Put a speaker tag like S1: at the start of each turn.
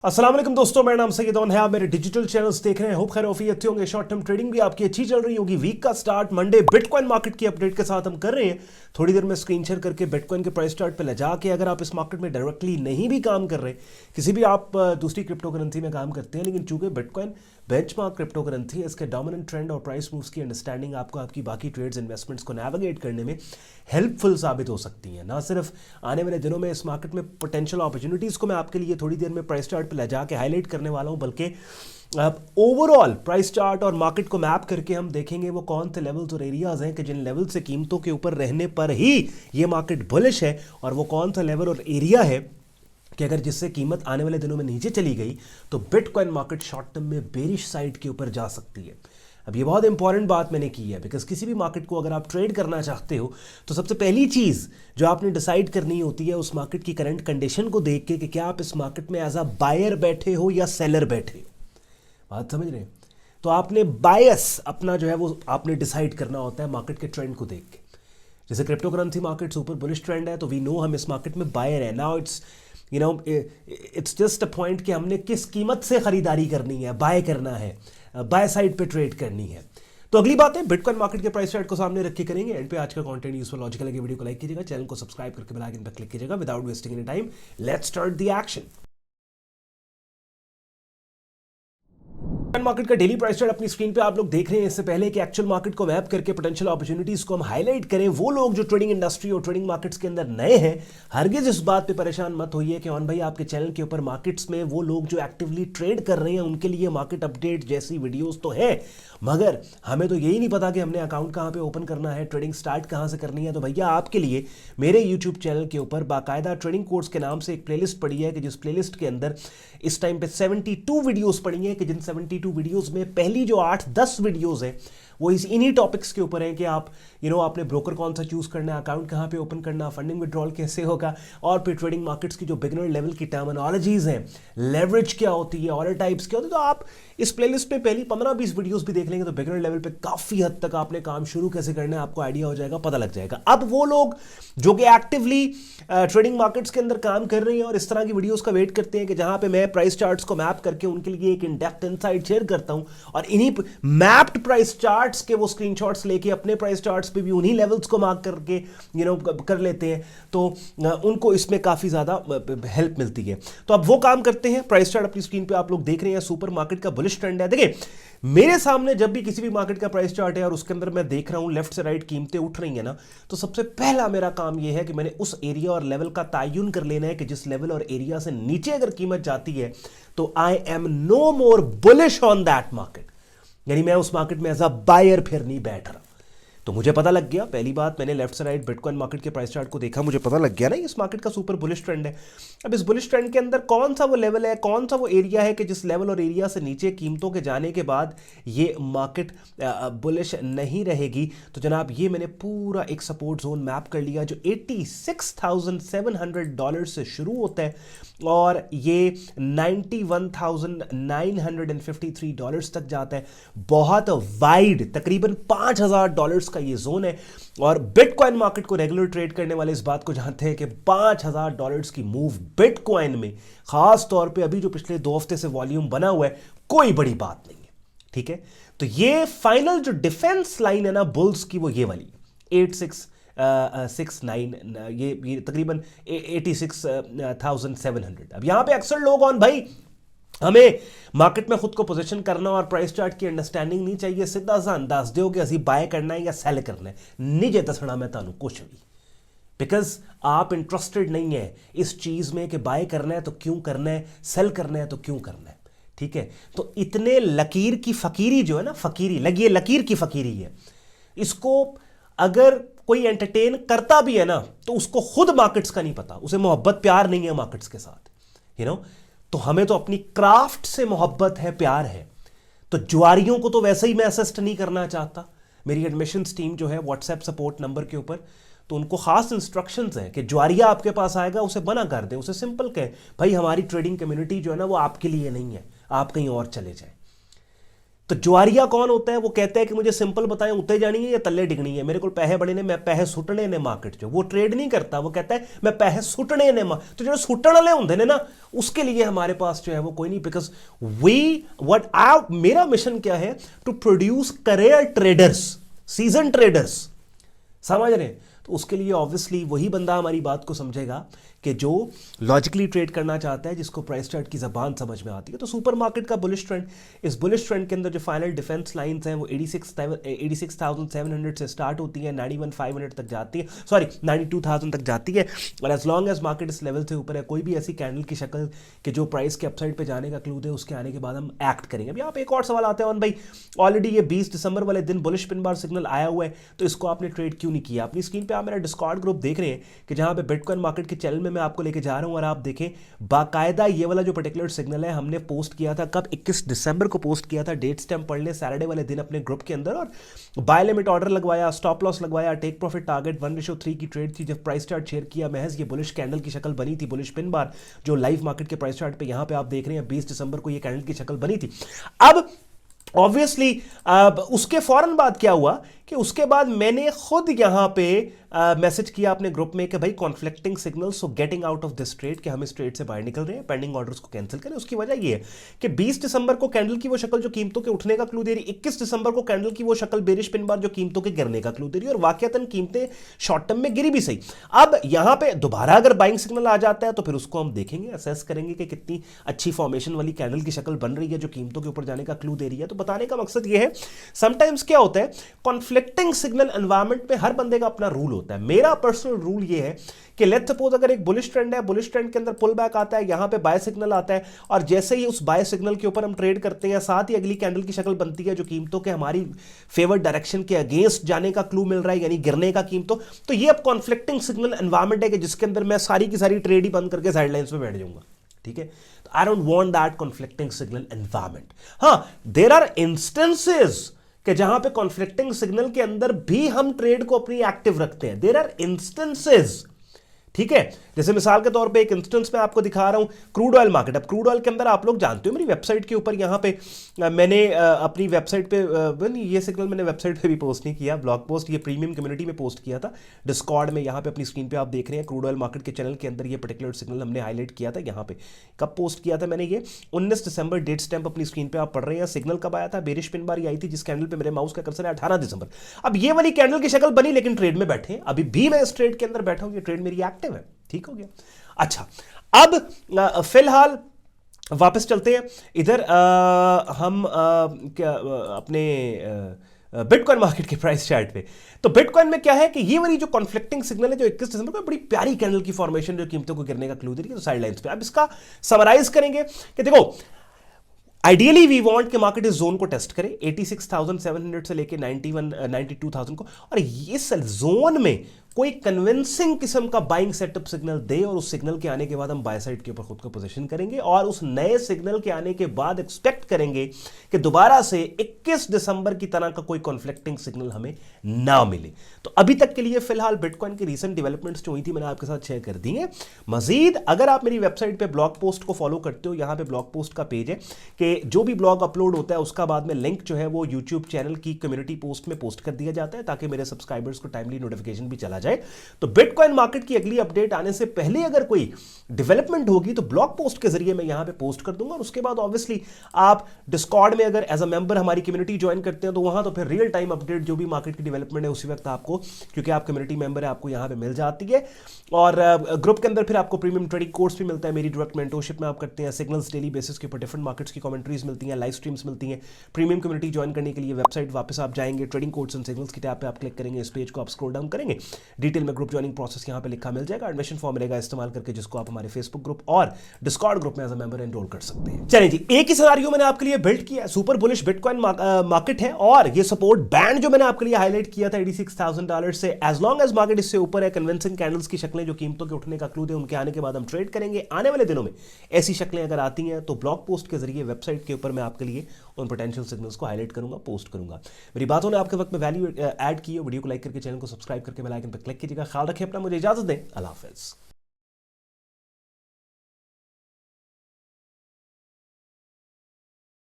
S1: अस्सलाम वालेकुम दोस्तों, मेरा नाम सैयद है। आप मेरे डिजिटल चैनल्स देख रहे हैं। होप खैर ऑफी अच्छे होंगे। शॉर्ट टर्म ट्रेडिंग भी आपकी अच्छी चल रही होगी। वीक का स्टार्ट मंडे बिटकॉइन मार्केट की अपडेट के साथ हम कर रहे हैं। थोड़ी देर में स्क्रीन शेयर करके बिटकॉइन के प्राइस चार्ट पे ले जाके, अगर आप इस मार्केट में डायरेक्टली नहीं भी काम कर रहे, किसी भी आप दूसरी क्रिप्टो करेंसी में काम करते हैं, लेकिन चूंकि बिटकॉइन बेंचमार्क क्रिप्टो करेंसी है, इसके डोमिनेंट ट्रेंड और प्राइस मूव्स की अंडरस्टैंडिंग आपको आपकी बाकी ट्रेड्स इन्वेस्टमेंट्स को नेविगेट करने में हेल्पफुल साबित हो सकती है। ना सिर्फ आने वाले दिनों में इस मार्केट में पोटेंशियल अपॉर्चुनिटीज़ को मैं आपके लिए थोड़ी देर में प्राइस चार्ट पर ले जाके हाईलाइट करने वाला हूं, बल्कि ओवरऑल प्राइस चार्ट और मार्केट को मैप करके हम देखेंगे वो कौन से लेवल्स और एरियाज हैं कि जिन लेवल से कीमतों के ऊपर रहने पर ही ये मार्केट बुलिश है, और वो कौन सा लेवल और एरिया है कि अगर जिससे कीमत आने वाले दिनों में नीचे चली गई तो बिटकॉइन मार्केट शॉर्ट टर्म में बेरिश साइड के ऊपर जा सकती है। अब ये बहुत इंपॉर्टेंट बात मैंने की है, बिकॉज किसी भी मार्केट को अगर आप ट्रेड करना चाहते हो तो सबसे पहली चीज़ जो आपने डिसाइड करनी होती है उस मार्केट की करंट कंडीशन को देख के कि क्या आप इस मार्केट में एज अ बायर बैठे हो या सेलर बैठे हो। बात समझ रहे हैं? तो आपने बायस अपना जो है वो आपने डिसाइड करना होता है मार्केट के ट्रेंड को देख के। जैसे crypto currency market super bullish trend है तो वी नो हम इस मार्केट में बायर है। Now it's just a point कि हमने किस कीमत से खरीदारी करनी है, बाय करना है, बाय साइड पे ट्रेड करनी है। तो अगली बात है बिटकॉइन मार्केट के प्राइस चार्ट को सामने रख के करेंगे। एंड पे आज का कंटेंट यूजफुल लॉजिकल लगे, वीडियो को लाइक कीजिएगा, चैनल को सब्सक्राइब करके बेल आइकन पर क्लिक कीजिएगा। Without wasting any time, let's start the action. Market का डेली प्राइस चार्ट अपनी स्क्रीन पे आप लोग देख रहे हैं। इससे पहले कि एक्चुअल मार्केट को मैप करके पोटेंशियल अपॉर्चुनिटीज को हम हाईलाइट करें, वो लोग जो ट्रेडिंग इंडस्ट्री और ट्रेडिंग मार्केट्स के अंदर नए हैं, हरगिज इस बात पे परेशान मत होइए कि ऑन भाई आपके चैनल के ऊपर मार्केट्स में वो लोग जो एक्टिवली ट्रेड कर रहे हैं उनके लिए मार्केट अपडेट जैसी वीडियोस तो है, मगर हमें तो यही नहीं पता कि हमने अकाउंट कहाँ पे ओपन करना है, ट्रेडिंग स्टार्ट कहाँ से करनी है। तो भैया आपके लिए मेरे यूट्यूब चैनल के ऊपर बाकायदा ट्रेडिंग कोर्स के नाम से एक प्लेलिस्ट पड़ी है कि जिस प्लेलिस्ट के अंदर इस टाइम पे 72 वीडियोस पड़ी हैं कि जिन 72 वीडियोस में पहली जो 8-10 वीडियोस है वो इन्हीं टॉपिक्स के ऊपर है कि आप आपने ब्रोकर कौन सा चूज करना है, अकाउंट कहाँ पे ओपन करना, फंडिंग विड्रॉल कैसे होगा, और फिर ट्रेडिंग मार्केट्स की जो बिगिनर लेवल की टर्मिनोलॉजीज हैं, लेवरेज क्या होती है, ऑर्डर टाइप्स क्या होती है। तो आप इस प्लेलिस्ट में पहली 15-20 वीडियोस भी देख लेंगे तो बिगिनर लेवल पे काफी हद तक आपने काम शुरू कैसे करना है आपको आइडिया हो जाएगा, पता लग जाएगा। अब वो लोग जो कि एक्टिवली ट्रेडिंग मार्केट्स के अंदर काम कर रहे हैं और इस तरह की वीडियोस का वेट करते हैं कि जहां पे मैं प्राइस चार्ट्स को मैप करके उनके लिए एक इन डेप्थ इनसाइट शेयर करता हूं, और इन्हीं मैप्ड प्राइस चार्ट्स के वो स्क्रीनशॉट्स लेके अपने प्राइस चार्ट्स पे भी उन्हीं लेवल्स को मार्क करके कर लेते हैं, तो उनको इसमें काफी ज्यादा हेल्प मिलती है। तो अब वो काम करते हैं। प्राइस चार्ट अपनी स्क्रीन पे आप लोग देख रहे हैं, सुपर मार्केट का बुलिश ट्रेंड है। देखिए मेरे सामने जब भी किसी भी मार्केट का प्राइस चार्ट है और उसके अंदर मैं देख रहा हूं लेफ्ट से राइट कीमतें उठ रही हैं ना, तो सबसे पहला मेरा काम यह है कि मैंने उस एरिया और लेवल का तयन कर लेना है कि जिस लेवल और एरिया से नीचे अगर कीमत जाती है तो I am no more bullish on that market, यानी मैं उस मार्केट में एज अ बायर फिर नहीं बैठ रहा। तो मुझे पता लग गया, पहली बात मैंने लेफ्ट से राइट बिटकॉइन मार्केट के प्राइस चार्ट को देखा, मुझे पता लग गया ना इस मार्केट का सुपर बुलिश ट्रेंड है। अब इस बुलिश ट्रेंड के अंदर कौन सा वो लेवल है, कौन सा वो एरिया है कि जिस लेवल और एरिया से नीचे कीमतों के जाने के बाद ये मार्केट बुलिश नहीं रहेगी। तो जनाब ये मैंने पूरा एक सपोर्ट जोन मैप कर लिया जो $86,700 से शुरू होता है और ये $91,953 तक जाता है। बहुत वाइड, तकरीबन $5,000 का ये जोन है, और बिटकॉइन मार्केट को रेगुलर ट्रेड करने वाले इस बात को जानते हैं कि $5,000 की मूव बिटकॉइन में, खास तौर पे अभी जो पिछले 2 हफ्ते से वॉल्यूम बना हुआ है, कोई बड़ी बात नहीं है। ठीक है, तो ये फाइनल जो डिफेंस लाइन है ना बुल्स की, वो ये वाली 8669, ये तकरीबन 86,700। अब यहां पे अक्सर लोग ऑन भाई हमें मार्केट में खुद को पोजीशन करना और प्राइस चार्ट की अंडरस्टैंडिंग नहीं चाहिए, सीधा सा अंदाज दो कि असी बाय करना है या सेल करना है, नहीं जे दसना मैं तुहानू कुछ भी, बिकॉज आप इंटरेस्टेड नहीं है इस चीज में कि बाय करना है तो क्यों करना है, सेल करना है तो क्यों करना है। ठीक है, तो इतने लकीर की फकीरी जो है ना, फकीरी लगी है, लकीर की फकीरी है, इसको अगर कोई एंटरटेन करता भी है ना तो उसको खुद मार्केट्स का नहीं पता, उसे मोहब्बत प्यार नहीं है मार्केट्स के साथ, तो हमें तो अपनी क्राफ्ट से मोहब्बत है, प्यार है। तो जुआरियों को तो वैसे ही मैं असिस्ट नहीं करना चाहता। मेरी एडमिशंस टीम जो है व्हाट्सएप सपोर्ट नंबर के ऊपर, तो उनको खास इंस्ट्रक्शंस हैं कि जुआरिया आपके पास आएगा उसे मना कर दे, उसे सिंपल कहें भाई हमारी ट्रेडिंग कम्युनिटी जो है ना वो आपके लिए नहीं है, आप कहीं और चले जाएं। तो जुआरिया कौन होता है? वो कहता है कि मुझे सिंपल बताएं, उत्ते जानी है या तल्ले डिगनी है, मेरे को पैसे बड़े ने, मैं पैसे सुटने ने मार्केट जो, वो ट्रेड नहीं करता, वो कहता है मैं पैसे सुटने ने। तो जो सुटन वाले होंगे ने ना, उसके लिए हमारे पास जो है वो कोई नहीं, बिकॉज मेरा मिशन क्या है? To produce career traders, season traders, समझ रहे हैं? तो उसके लिए ऑब्वियसली वही बंदा हमारी बात को समझेगा कि जो लॉजिकली ट्रेड करना चाहता है, जिसको प्राइस चार्ट की जबान समझ में आती है। तो सुपर मार्केट का बुलिश ट्रेंड, इस बुलिश ट्रेंड के अंदर जो फाइनल डिफेंस लाइंस हैं वो 86,700 से स्टार्ट होती है, 91,500 तक जाती है, सॉरी 92,000 तक जाती है। और एज लॉन्ग एज मार्केट इस लेवल से ऊपर है, कोई भी ऐसी कैंडल की शक्ल कि जो प्राइस के अपसाइड पे जाने का क्लू दे, उसके आने के बाद हम एक्ट करेंगे। अब यहाँ पे एक और सवाल आता है भाई, ऑलरेडी ये 20 दिसंबर वाले दिन बुलिश पिन बार सिग्नल आया हुआ है, तो इसको आपने ट्रेड क्यों नहीं किया? अपनी स्क्रीन पे आप मेरा डिस्कॉर्ड ग्रुप देख रहे हैं कि जहां पे बिटकॉइन मार्केट के चैनल में मैं आपको लेके जा रहा हूं, और आप देखें बाकायदा ये वाला जो पर्टिकुलर सिग्नल है हमने पोस्ट किया था, कब? 21 दिसंबर को पोस्ट किया था। डेट स्टैम्प पढ़ ले, सैटरडे वाले दिन अपने ग्रुप के अंदर, और बाय लिमिट ऑर्डर लगवाया, स्टॉप लॉस लगवाया, टेक प्रॉफिट टारगेट 1:3 की ट्रेड थी। जब प्राइस चार्ट शेयर किया, महज ये बुलिश कैंडल की शक्ल बनी थी, बुलिश पिन बार जो लाइव मार्केट के प्राइस चार्ट पे यहां पे आप देख रहे हैं 20 दिसंबर को ये कैंडल की शक्ल बनी थी। अब ऑब्वियसली उसके फौरन बाद क्या हुआ कि उसके बाद मैंने खुद यहां पे मैसेज किया अपने ग्रुप में कि भाई conflicting signal, so getting out of this trade, कि हम इस ट्रेड से बाहर निकल रहे हैं, पेंडिंग ऑर्डर्स को कैंसिल करें। उसकी वजह यह है कि 20 दिसंबर को कैंडल की वो शक्ल जो कीमतों के उठने का क्लू दे रही, 21 दिसंबर को कैंडल की वो शक्ल बेरिश पिन बार जो कीमतों के गिरने का क्लू दे रही है, और वाकयातन कीमतें शॉर्ट टर्म में गिरी भी सही। अब यहां पे दोबारा अगर बाइंग सिग्नल आ जाता है तो फिर उसको हम देखेंगे, असेस करेंगे कि कितनी अच्छी फॉर्मेशन वाली कैंडल की शक्ल बन रही है जो कीमतों के ऊपर जाने का क्लू दे रही है। तो बताने का मकसद यह है, समटाइम्स क्या होता है, कॉन्फ्लिक्टिंग सिग्नल एनवायरनमेंट में हर बंदे का अपना रूल होता है। मेरा पर्सनल रूल ये है कि लेट्स सपोज अगर एक बुलिश ट्रेंड है, बुलिश ट्रेंड के अंदर पुल बैक आता है, यहां पे बाय सिग्नल आता है, और जैसे ही उस बाय सिग्नल के ऊपर हम ट्रेड करते हैं, साथ ही अगली कैंडल की शक्ल बनती है जो कीमतों के हमारी फेवर डायरेक्शन के अगेंस्ट जाने का क्लू मिल रहा है, यानी गिरने का कीमतों। तो ये अब कॉन्फ्लिक्टिंग सिग्नल एनवायरनमेंट है कि जिसके अंदर मैं सारी की सारी ट्रेड ही बंद करके साइडलाइंस पे बैठ जाऊंगा, ठीक है? तो I don't want that conflicting signal environment. हां, देयर आर इंस्टेंसेस कि जहां पे कॉन्फ्लिक्टिंग सिग्नल के अंदर भी हम ट्रेड को अपनी एक्टिव रखते हैं। देयर आर इंस्टेंसेस, ठीक है? जैसे मिसाल के तौर पे एक इंस्टेंस मैं आपको दिखा रहा हूं, क्रूड ऑयल मार्केट। अब क्रूड ऑयल के अंदर आप लोग जानते हो, मेरी वेबसाइट के ऊपर यहां पे मैंने अपनी वेबसाइट पे ये सिग्नल मैंने वेबसाइट पे भी पोस्ट नहीं किया, ब्लॉग पोस्ट ये प्रीमियम कम्युनिटी में पोस्ट किया था, डिस्कॉर्ड में। यहां पे अपनी स्क्रीन पे आप देख रहे हैं क्रूड ऑयल मार्केट के चैनल के अंदर ये पर्टिकुलर सिग्नल हमने हाईलाइट किया था। यहां पे कब पोस्ट किया था मैंने? ये 19 दिसंबर, डेट स्टैम्प अपनी स्क्रीन पे आप पढ़ रहे हैं। सिग्नल कब आया था? बेरिश पिन बार आई थी जिस कैंडल पे मेरे माउस का कर्सर है, 18 दिसंबर। अब ये वाली कैंडल की शक्ल बनी, लेकिन ट्रेड में बैठे हैं, अभी भी मैं इस ट्रेड के अंदर बैठा हूं, ये ट्रेड मेरी एक्टिव है, ठीक हो गया? अच्छा, अब फिलहाल वापस चलते हैं इधर, हम अपने बिटकॉइन मार्केट के प्राइस चार्ट पे। तो बिटकॉइन में क्या है कि ये वाली जो कॉन्फ्लिक्टिंग सिग्नल है जो 21 दिसंबर को, बड़ी प्यारी कैंडल की फॉर्मेशन जो कीमतों को गिरने का क्लू दे रही है, तो साइड लाइंस पे। अब इसका समराइज करेंगे कि देखो, आइडियली वी वांट कि मार्केट इस जोन को टेस्ट करे 86,700 से लेके 92,000 को, और इस जोन में कोई कन्विंसिंग किस्म का बाइंग सेटअप सिग्नल दे, और उस सिग्नल के आने के बाद हम बाय साइड के ऊपर खुद को पोजीशन करेंगे, और उस नए सिग्नल के आने के बाद एक्सपेक्ट करेंगे कि दोबारा से 21 दिसंबर की तरह का कोई कॉन्फ्लिक्टिंग सिग्नल हमें ना मिले। तो अभी तक के लिए फिलहाल बिटकॉइन की रीसेंट डेवलपमेंट्स जो हुई थी मैंने आपके साथ शेयर कर दी है। मजीद अगर आप मेरी वेबसाइट पे ब्लॉग पोस्ट को फॉलो करते हो, यहां पे ब्लॉग पोस्ट का पेज है कि जो भी ब्लॉग अपलोड होता है उसका बाद में लिंक जो है वो यूट्यूब चैनल की कम्युनिटी पोस्ट में पोस्ट कर दिया जाता है, ताकि मेरे सब्सक्राइबर्स को टाइमली नोटिफिकेशन भी चला जाए। तो बिटकॉइन मार्केट की अगली अपडेट आने से पहले अगर कोई डेवलपमेंट होगी तो ब्लॉग पोस्ट के जरिए मैं यहां पे पोस्ट कर दूंगा, और उसके बाद ऑब्वियसली आप डिस्कॉर्ड में अगर एज अ मेंबर हमारी कम्युनिटी ज्वाइन करते हैं तो वहां तो फिर रियल टाइम अपडेट जो भी मार्केट की डेवलपमेंट है उसी वक्त आपको, क्योंकि आप कम्युनिटी मेंबर है, आपको यहां पे मिल जाती है। और ग्रुप के अंदर फिर आपको प्रीमियम ट्रेडिंग कोर्स भी मिलता है, मेरी डायरेक्ट मेंटरशिप में आप करते हैं, सिग्नल्स डेली बेसिस के ऊपर डिफरेंट मार्केट्स की कमेंट्रीज मिलती हैं, लाइव स्ट्रीम्स मिलती हैं। प्रीमियम कम्युनिटी ज्वाइन करने के लिए वेबसाइट वापस आप जाएंगे, ट्रेडिंग कोर्स एंड सिग्नल्स की टैब पे आप क्लिक करेंगे, इस पेज को आप स्क्रॉल डाउन करेंगे, डिटेल में ग्रुप ज्वाइनिंग प्रोसेस यहां पे लिखा मिल जाएगा, एडमिशन फॉर्म रहेगा इस्तेमाल करके, जिसको आप हमारे फेसबुक ग्रुप और डिस्कॉर्ड ग्रुप में एज अ मेंबर एनरोल कर सकते हैं। चलिए जी, एक ही सिनेरियो मैंने आपके लिए बिल्ड किया, सुपर बुलिश बिटकॉइन मार्केट है, और ये सपोर्ट बैंड जो मैंने आपके लिए हाईलाइट किया था $86,000 से, एज लॉन्ग एज मार्केट इससे ऊपर है, कन्विंसिंग कैंडल्स की शक्लें जो कीमतों के उठने का क्लू दे, उनके आने के बाद हम ट्रेड करेंगे। आने वाले दिनों में ऐसी शक्लें अगर आती हैं तो ब्लॉग पोस्ट के जरिए वेबसाइट के ऊपर मैं आपके लिए उन पोटेंशियल सिग्नल्स को हाईलाइट करूंगा, पोस्ट करूंगा। मेरी बातों ने आपके वक्त में वैल्यू ऐड की है, वीडियो को लाइक करके चैनल को सब्सक्राइब करके बेल आइकन पर क्लिक कीजिएगा। ख्याल रखें अपना, मुझे इजाजत दें, अल्लाह हाफिज़।